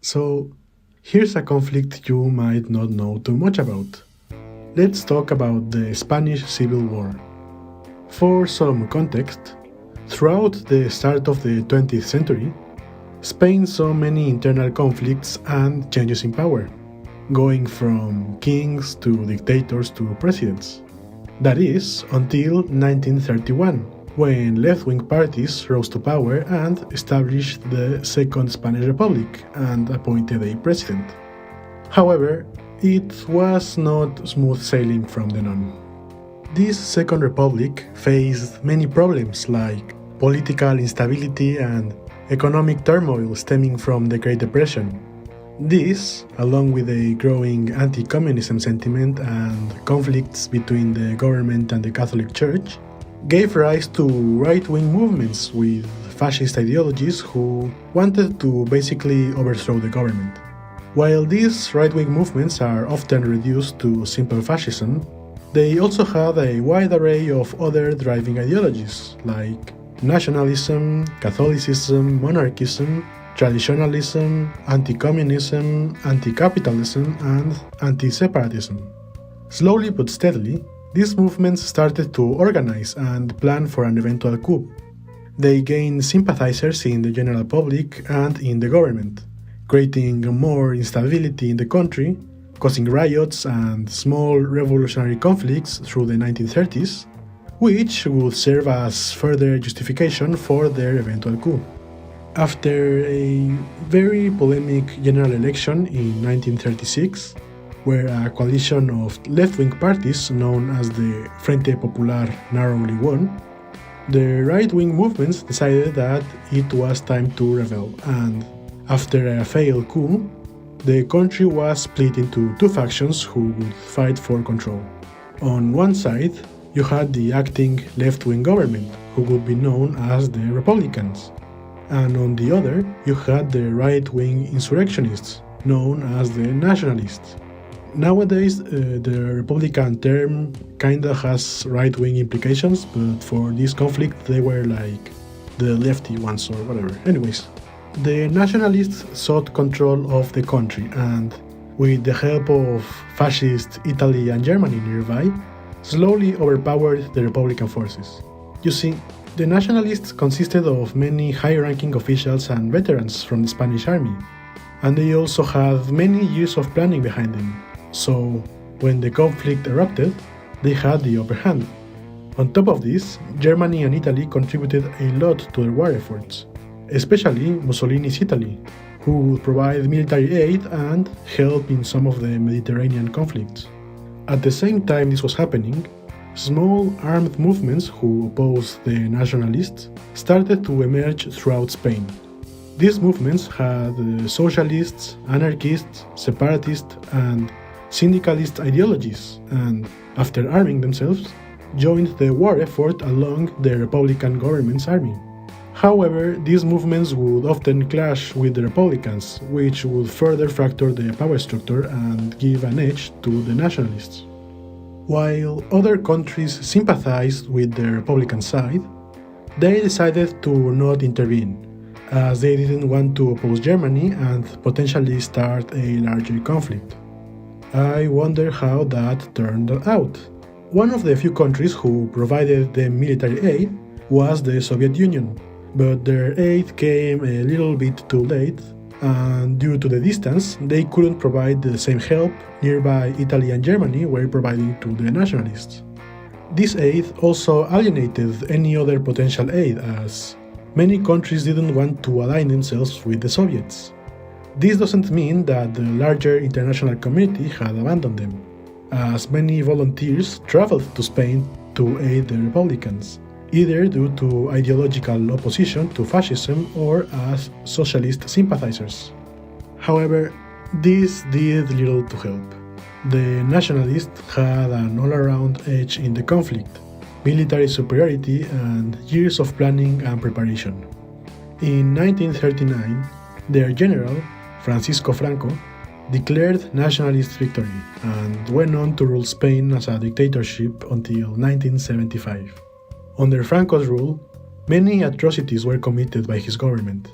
So, here's a conflict you might not know too much about. Let's talk about the Spanish Civil War. For some context, throughout the start of the 20th century, Spain saw many internal conflicts and changes in power, going from kings to dictators to presidents. That is, until 1931, when left-wing parties rose to power and established the Second Spanish Republic and appointed a president. However, it was not smooth sailing from then on. This Second Republic faced many problems like political instability and economic turmoil stemming from the Great Depression. This, along with a growing anti-communism sentiment and conflicts between the government and the Catholic Church, gave rise to right-wing movements with fascist ideologies who wanted to basically overthrow the government. While these right-wing movements are often reduced to simple fascism, they also had a wide array of other driving ideologies like nationalism, Catholicism, monarchism, traditionalism, anti-communism, anti-capitalism, and anti-separatism. Slowly but steadily, these movements started to organize and plan for an eventual coup. They gained sympathizers in the general public and in the government, creating more instability in the country, causing riots and small revolutionary conflicts through the 1930s, which would serve as further justification for their eventual coup. After a very polemic general election in 1936, where a coalition of left-wing parties known as the Frente Popular narrowly won, the right-wing movements decided that it was time to rebel, and after a failed coup, the country was split into two factions who would fight for control. On one side, you had the acting left-wing government, who would be known as the Republicans, and on the other, you had the right-wing insurrectionists, known as the Nationalists. Nowadays, the Republican term kinda has right-wing implications, but for this conflict, they were like the lefty ones or whatever. Anyways, the Nationalists sought control of the country, and with the help of fascist Italy and Germany nearby, slowly overpowered the Republican forces. You see, the Nationalists consisted of many high-ranking officials and veterans from the Spanish army, and they also had many years of planning behind them, so when the conflict erupted, they had the upper hand. On top of this, Germany and Italy contributed a lot to the war efforts, especially Mussolini's Italy, who would provide military aid and help in some of the Mediterranean conflicts. At the same time this was happening, small armed movements who opposed the nationalists started to emerge throughout Spain. These movements had socialists, anarchists, separatists, and syndicalist ideologies, and after arming themselves, joined the war effort along the Republican government's army. However, these movements would often clash with the Republicans, which would further fracture the power structure and give an edge to the nationalists. While other countries sympathized with the Republican side, they decided to not intervene, as they didn't want to oppose Germany and potentially start a larger conflict. I wonder how that turned out. One of the few countries who provided them military aid was the Soviet Union, but their aid came a little bit too late, and due to the distance, they couldn't provide the same help nearby Italy and Germany were providing to the nationalists. This aid also alienated any other potential aid, as many countries didn't want to align themselves with the Soviets. This doesn't mean that the larger international community had abandoned them, as many volunteers traveled to Spain to aid the Republicans, either due to ideological opposition to fascism or as socialist sympathizers. However, this did little to help. The nationalists had an all-around edge in the conflict, military superiority, and years of planning and preparation. In 1939, their general, Francisco Franco, declared nationalist victory and went on to rule Spain as a dictatorship until 1975. Under Franco's rule, many atrocities were committed by his government,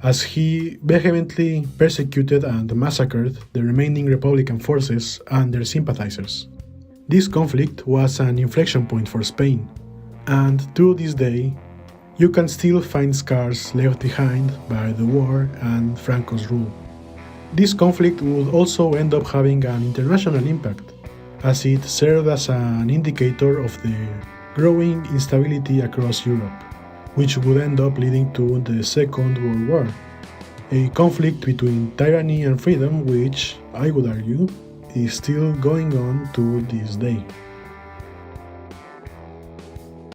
as he vehemently persecuted and massacred the remaining Republican forces and their sympathizers. This conflict was an inflection point for Spain, and to this day, you can still find scars left behind by the war and Franco's rule. This conflict would also end up having an international impact, as it served as an indicator of the growing instability across Europe, which would end up leading to the Second World War, a conflict between tyranny and freedom which, I would argue, is still going on to this day.